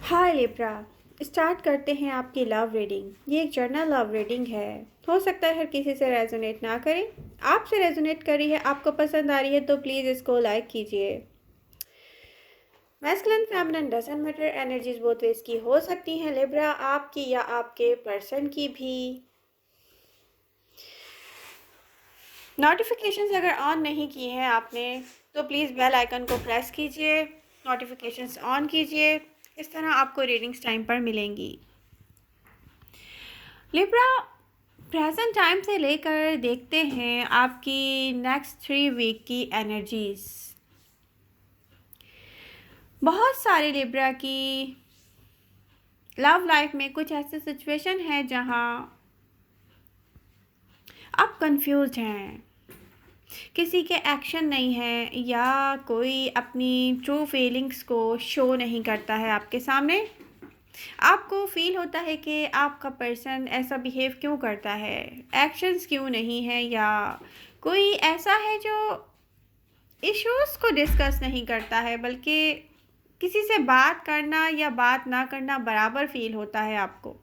हाय Libra. Start करते हैं आपकी लव रीडिंग। ये एक जर्नल लव रीडिंग है। हो सकता है हर किसी से रेजोनेट ना करे। आपसे रेजोनेट करी है, आपको पसंद आ रही है तो प्लीज़ इसको लाइक कीजिए। Masculine feminine doesn't matter, energies both ways की हो सकती हैं लिब्रा, आपकी या आपके पर्सन की भी। नोटिफिकेशंस अगर ऑन नहीं की हैं आपने तो प्लीज़ बेल आइकन को प्रेस कीजिए, नोटिफिकेशंस ऑन कीजिए। इस तरह आपको रीडिंग्स टाइम पर मिलेंगी। लिब्रा, प्रेजेंट टाइम से लेकर देखते हैं आपकी नेक्स्ट 3 वीक की एनर्जीज। बहुत सारे लिब्रा की लव लाइफ में कुछ ऐसे सिचुएशन है जहां आप कंफ्यूज हैं, किसी के एक्शन नहीं है या कोई अपनी ट्रू फीलिंग्स को शो नहीं करता है आपके सामने। आपको फील होता है कि आपका पर्सन ऐसा बिहेव क्यों करता है, एक्शंस क्यों नहीं है, या कोई ऐसा है जो इश्यूज को डिस्कस नहीं करता है, बल्कि किसी से बात करना या बात ना करना बराबर फील होता है आपको।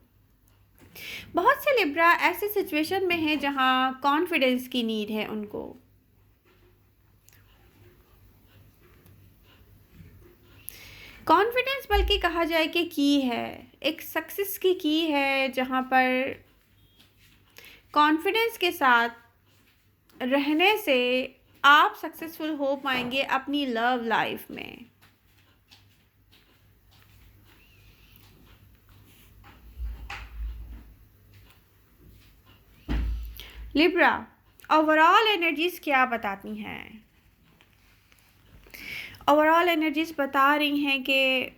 बहुत से लिब्रा ऐसे सिचुएशन में हैं जहां कॉन्फिडेंस की नीड है उनको। कॉन्फिडेंस बल्कि कहा जाए कि की है, एक सक्सेस की है, जहां पर कॉन्फिडेंस के साथ रहने से आप सक्सेसफुल हो पाएंगे अपनी लव लाइफ में। लिब्रा, ओवरऑल एनर्जीज क्या बताती हैं? ओवरऑल एनर्जीज बता रही हैं कि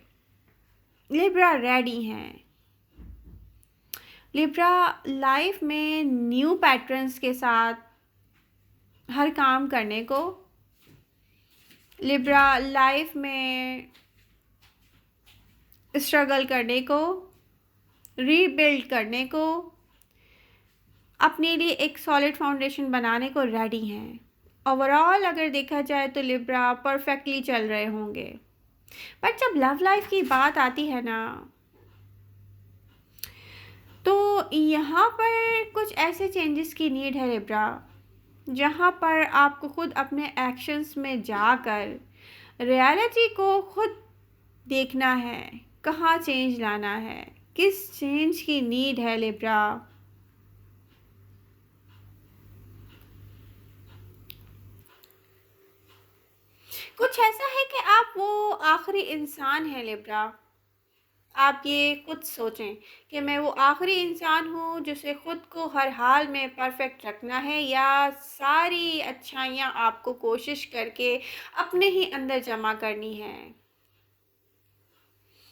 लिब्रा रेडी हैं। लिब्रा लाइफ में न्यू पैटर्न्स के साथ हर काम करने को, लिब्रा लाइफ में स्ट्रगल करने को, रीबिल्ड करने को, अपने लिए एक सॉलिड फाउंडेशन बनाने को रेडी हैं। ओवरऑल अगर देखा जाए तो लिब्रा परफेक्टली चल रहे होंगे। बट जब लव लाइफ की बात आती है ना, तो यहाँ पर कुछ ऐसे चेंजेस की नीड है लिब्रा, जहाँ पर आपको खुद अपने एक्शंस में जाकर रियलिटी को खुद देखना है, कहाँ चेंज लाना है, किस चेंज की नीड है लिब्रा। कुछ ऐसा है कि आप वो आखिरी इंसान हैं लिब्रा। आप ये खुद सोचें कि मैं वो आखिरी इंसान हूँ जिसे खुद को हर हाल में परफेक्ट रखना है, या सारी अच्छाइयाँ आपको कोशिश करके अपने ही अंदर जमा करनी है।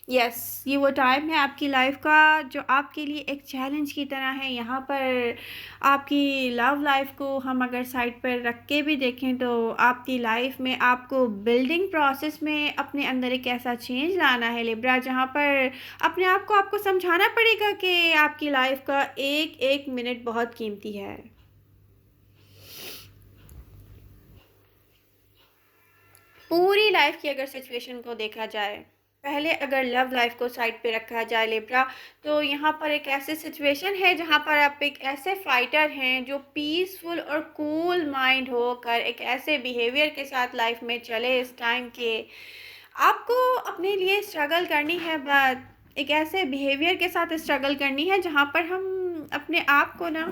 यस, ये वो टाइम है आपकी लाइफ का जो आपके लिए एक चैलेंज की तरह है। यहाँ पर आपकी लव लाइफ को हम अगर साइड पर रख के भी देखें तो आपकी लाइफ में आपको बिल्डिंग प्रोसेस में अपने अंदर एक ऐसा चेंज लाना है लिब्रा, जहाँ पर अपने आप को आपको समझाना पड़ेगा कि आपकी लाइफ का एक एक मिनट बहुत कीमती है। पूरी लाइफ की अगर सिचुएशन को देखा जाए, पहले अगर लव लाइफ को साइड पे रखा जाए लिब्रा, तो यहाँ पर एक ऐसी सिचुएशन है जहाँ पर आप एक ऐसे फाइटर हैं जो पीसफुल और कूल माइंड होकर एक ऐसे बिहेवियर के साथ लाइफ में चले इस टाइम के। आपको अपने लिए स्ट्रगल करनी है, बट एक ऐसे बिहेवियर के साथ स्ट्रगल करनी है जहाँ पर हम अपने आप को ना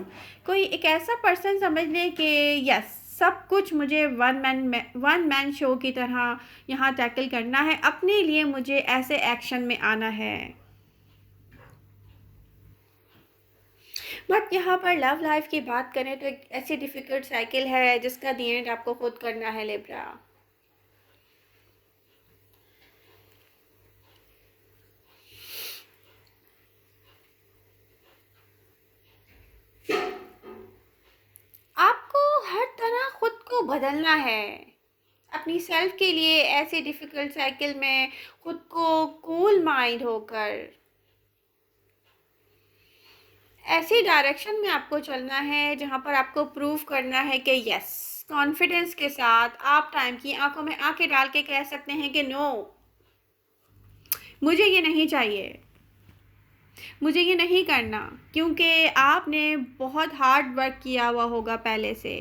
कोई एक ऐसा पर्सन समझ लें कि यस, सब कुछ मुझे वन मैन शो की तरह यहाँ टैकल करना है, अपने लिए मुझे ऐसे एक्शन में आना है। बट यहाँ पर लव लाइफ की बात करें तो एक ऐसी डिफ़िकल्ट साइकिल है जिसका दी एंड आपको खुद करना है लिब्रा। आपको हर तरह खुद को बदलना है अपनी सेल्फ के लिए, ऐसे डिफ़िकल्ट साइकिल में खुद को कूल माइंड होकर ऐसी डायरेक्शन में आपको चलना है जहाँ पर आपको प्रूव करना है कि यस, कॉन्फिडेंस के साथ आप टाइम की आंखों में आंखें डाल के कह सकते हैं कि नो, मुझे ये नहीं चाहिए, मुझे ये नहीं करना, क्योंकि आपने बहुत हार्ड वर्क किया हुआ होगा पहले से।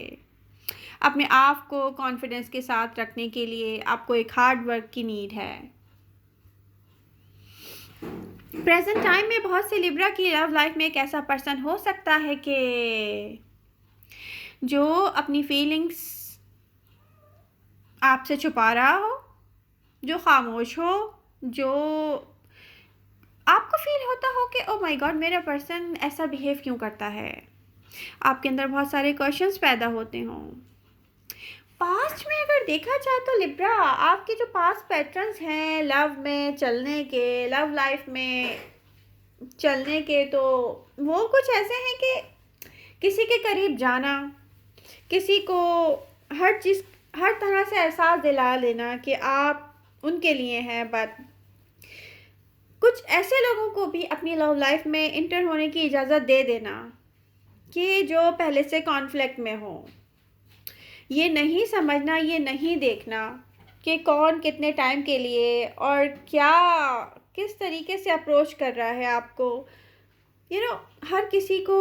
अपने आप को कॉन्फिडेंस के साथ रखने के लिए आपको एक हार्ड वर्क की नीड है। प्रेजेंट टाइम में बहुत से लिब्रा की लव लाइफ में एक ऐसा पर्सन हो सकता है कि जो अपनी फीलिंग्स आपसे छुपा रहा हो, जो खामोश हो, जो आपको फील होता हो कि ओ माय गॉड मेरा पर्सन ऐसा बिहेव क्यों करता है। आपके अंदर बहुत सारे क्वेश्चंस पैदा होते हों। पास्ट में अगर देखा जाए तो लिब्रा, आपके जो पास्ट पैटर्न्स हैं लव में चलने के, लव लाइफ में चलने के, तो वो कुछ ऐसे हैं कि किसी के करीब जाना, किसी को हर चीज़ हर तरह से एहसास दिला लेना कि आप उनके लिए हैं, बट कुछ ऐसे लोगों को भी अपनी लव लाइफ में इंटर होने की इजाज़त दे देना कि जो पहले से कॉन्फ्लिक्ट में हो। ये नहीं समझना, ये नहीं देखना कि कौन कितने टाइम के लिए और क्या किस तरीके से अप्रोच कर रहा है आपको। हर किसी को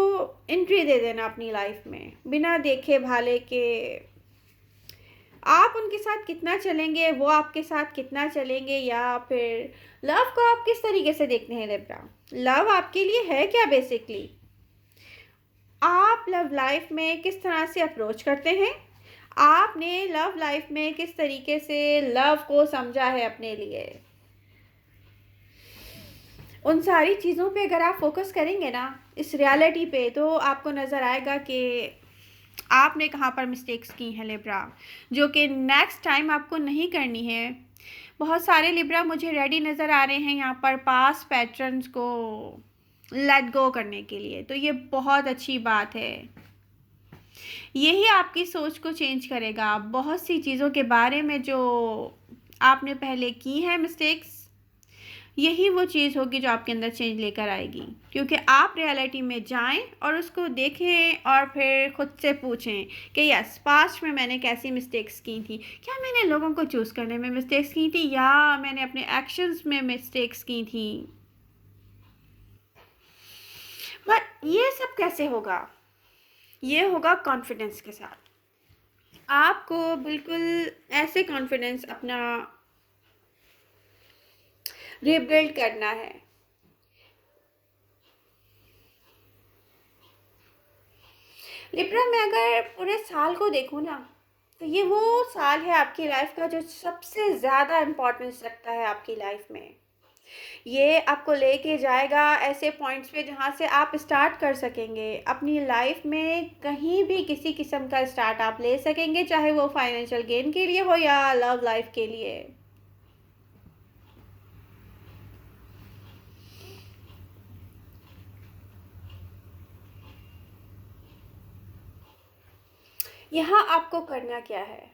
एंट्री दे देना अपनी लाइफ में बिना देखे भाले के आप उनके साथ कितना चलेंगे, वो आपके साथ कितना चलेंगे, या फिर लव को आप किस तरीके से देखते हैं लिब्रा। लव आपके लिए है क्या बेसिकली, आप लव लाइफ में किस तरह से अप्रोच करते हैं, आपने लव लाइफ में किस तरीके से लव को समझा है अपने लिए। उन सारी चीज़ों पे अगर आप फोकस करेंगे ना, इस रियलिटी पे, तो आपको नज़र आएगा कि आपने कहाँ पर मिस्टेक्स की हैं लिब्रा, जो कि नेक्स्ट टाइम आपको नहीं करनी है। बहुत सारे लिब्रा मुझे रेडी नज़र आ रहे हैं यहाँ पर पास्ट पैटर्न्स को लेट गो करने के लिए, तो ये बहुत अच्छी बात है। यही आपकी सोच को चेंज करेगा। बहुत सी चीज़ों के बारे में जो आपने पहले की हैं मिस्टेक्स, यही वो चीज़ होगी जो आपके अंदर चेंज लेकर आएगी, क्योंकि आप रियलिटी में जाएं और उसको देखें और फिर ख़ुद से पूछें कि यस पास्ट में मैंने कैसी मिस्टेक्स की थी, क्या मैंने लोगों को चूज़ करने में मिस्टेक्स की थी, या मैंने अपने एक्शंस में मिस्टेक्स की थी। बट ये सब कैसे होगा, ये होगा कॉन्फिडेंस के साथ। आपको बिल्कुल ऐसे कॉन्फिडेंस अपना रिबिल्ड करना है। लिब्रा में अगर पूरे साल को देखूँ ना, तो ये वो साल है आपकी लाइफ का जो सबसे ज़्यादा इम्पोर्टेंस रखता है आपकी लाइफ में। ये आपको लेके जाएगा ऐसे पॉइंट्स पे जहाँ से आप स्टार्ट कर सकेंगे अपनी लाइफ में, कहीं भी किसी किस्म का स्टार्ट आप ले सकेंगे, चाहे वो फाइनेंशियल गेन के लिए हो या लव लाइफ के लिए। यहाँ आपको करना क्या है,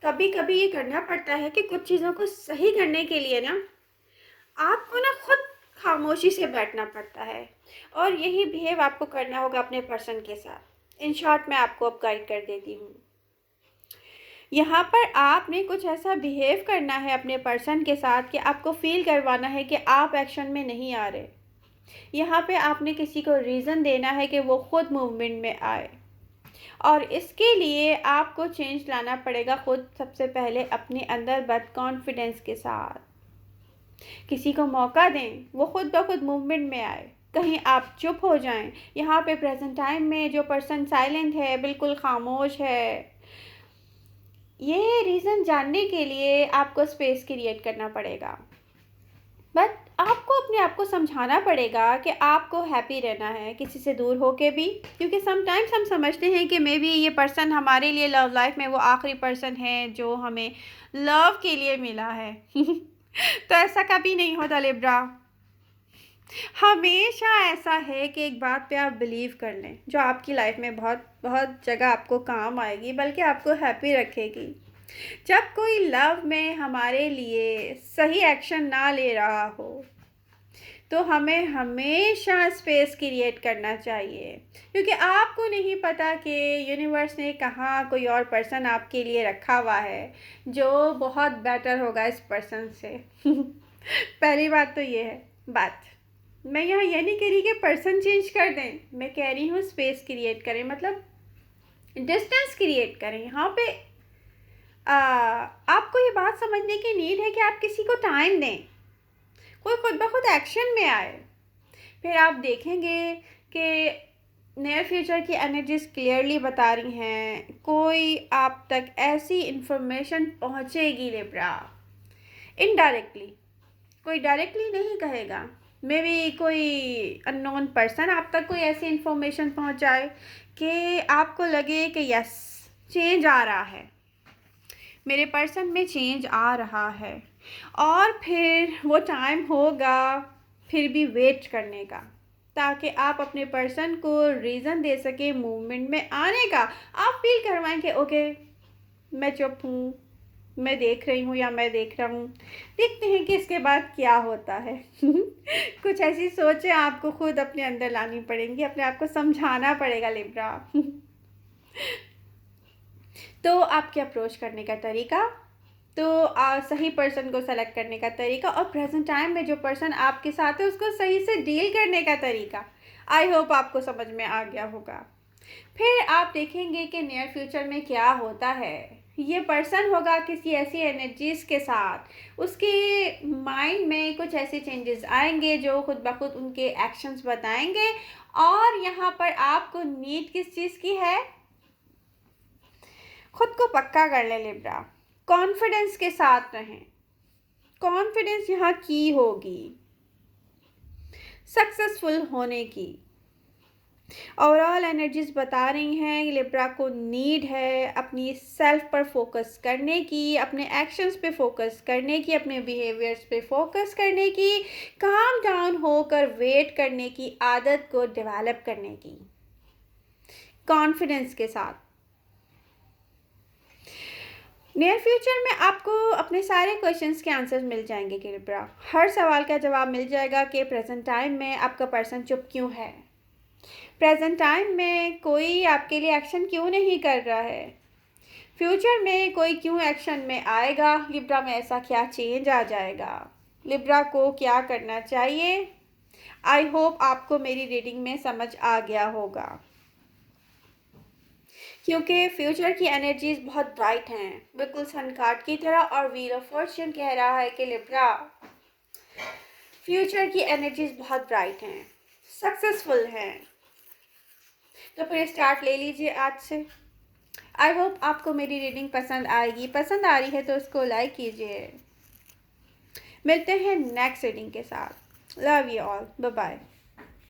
कभी कभी ये करना पड़ता है कि कुछ चीज़ों को सही करने के लिए ना आपको ना खुद खामोशी से बैठना पड़ता है, और यही बिहेव आपको करना होगा अपने पर्सन के साथ। इन शॉर्ट मैं आपको अब गाइड कर देती हूँ। यहाँ पर आपने कुछ ऐसा बिहेव करना है अपने पर्सन के साथ कि आपको फील करवाना है कि आप एक्शन में नहीं आ रहे। यहाँ पे आपने किसी को रीज़न देना है कि वो खुद मूवमेंट में आए, और इसके लिए आपको चेंज लाना पड़ेगा खुद सबसे पहले अपने अंदर बद कॉन्फिडेंस के साथ। किसी को मौका दें, वो खुद ब खुद मूवमेंट में आए, कहीं आप चुप हो जाएं। यहाँ पे प्रेजेंट टाइम में जो पर्सन साइलेंट है, बिल्कुल खामोश है, ये रीज़न जानने के लिए आपको स्पेस क्रिएट करना पड़ेगा। बट आपको अपने आप को समझाना पड़ेगा कि आपको हैप्पी रहना है किसी से दूर होके भी, क्योंकि समटाइम्स हम समझते हैं कि मे बी ये पर्सन हमारे लिए लव लाइफ में वो आखिरी पर्सन है जो हमें लव के लिए मिला है। तो ऐसा कभी नहीं होता लिब्रा। हमेशा ऐसा है कि एक बात पे आप बिलीव कर लें जो आपकी लाइफ में बहुत बहुत जगह आपको काम आएगी, बल्कि आपको हैप्पी रखेगी। जब कोई लव में हमारे लिए सही एक्शन ना ले रहा हो, तो हमें हमेशा स्पेस क्रिएट करना चाहिए, क्योंकि आपको नहीं पता कि यूनिवर्स ने कहाँ कोई और पर्सन आपके लिए रखा हुआ है जो बहुत बेटर होगा इस पर्सन से। पहली बात तो ये है बात। मैं यहाँ ये नहीं कह रही कि पर्सन चेंज कर दें, मैं कह रही हूँ स्पेस क्रिएट करें, मतलब डिस्टेंस क्रिएट करें। यहाँ पे आपको ये बात समझने की नीड है कि आप किसी को टाइम दें, कोई खुद ब खुद एक्शन में आए। फिर आप देखेंगे कि नियर फ्यूचर की एनर्जीज क्लियरली बता रही हैं, कोई आप तक ऐसी इंफॉर्मेशन पहुंचेगी लिब्रा, इनडायरेक्टली, कोई डायरेक्टली नहीं कहेगा, मे बी कोई अननोन पर्सन आप तक कोई ऐसी इंफॉर्मेशन पहुंचाए कि आपको लगे कि यस, चेंज आ रहा है, मेरे पर्सन में चेंज आ रहा है। और फिर वो टाइम होगा फिर भी वेट करने का, ताकि आप अपने पर्सन को रीज़न दे सके मूवमेंट में आने का। आप फील करवाएं कि ओके, मैं चुप हूँ, मैं देख रही हूँ या मैं देख रहा हूँ, देखते हैं कि इसके बाद क्या होता है। कुछ ऐसी सोचें आपको खुद अपने अंदर लानी पड़ेंगी, अपने आप को समझाना पड़ेगा लिब्रा। तो आपके अप्रोच करने का तरीका, तो सही पर्सन को सेलेक्ट करने का तरीका, और प्रेजेंट टाइम में जो पर्सन आपके साथ है उसको सही से डील करने का तरीका, आई होप आपको समझ में आ गया होगा। फिर आप देखेंगे कि नियर फ्यूचर में क्या होता है। ये पर्सन होगा किसी ऐसी एनर्जीज के साथ, उसके माइंड में कुछ ऐसे चेंजेस आएंगे जो खुद ब खुद उनके एक्शंस बताएंगे। और यहाँ पर आपको नीड किस चीज़ की है, खुद को पक्का कर ले लिब्रा, कॉन्फिडेंस के साथ रहें। कॉन्फिडेंस यहाँ की होगी सक्सेसफुल होने की। ओवरऑल एनर्जीज बता रही हैं लिब्रा को नीड है अपनी सेल्फ पर फोकस करने की, अपने एक्शंस पे फोकस करने की, अपने बिहेवियर्स पे फोकस करने की, काम डाउन होकर वेट करने की आदत को डेवलप करने की, कॉन्फिडेंस के साथ। नियर फ्यूचर में आपको अपने सारे क्वेश्चंस के आंसर्स मिल जाएंगे कि लिब्रा, हर सवाल का जवाब मिल जाएगा कि प्रेजेंट टाइम में आपका पर्सन चुप क्यों है, प्रेजेंट टाइम में कोई आपके लिए एक्शन क्यों नहीं कर रहा है, फ्यूचर में कोई क्यों एक्शन में आएगा, लिब्रा में ऐसा क्या चेंज आ जाएगा, लिब्रा को क्या करना चाहिए। आई होप आपको मेरी रीडिंग में समझ आ गया होगा, क्योंकि फ्यूचर की एनर्जीज बहुत ब्राइट हैं, बिल्कुल सन कार्ड की तरह। और व्हील ऑफ फॉर्च्यून कह रहा है कि लिब्रा, फ्यूचर की एनर्जीज बहुत ब्राइट हैं, सक्सेसफुल हैं। तो फिर स्टार्ट ले लीजिए आज से। आई होप आपको मेरी रीडिंग पसंद आएगी, पसंद आ रही है तो उसको लाइक कीजिए। मिलते हैं नेक्स्ट रीडिंग के साथ। Love you all, bye bye.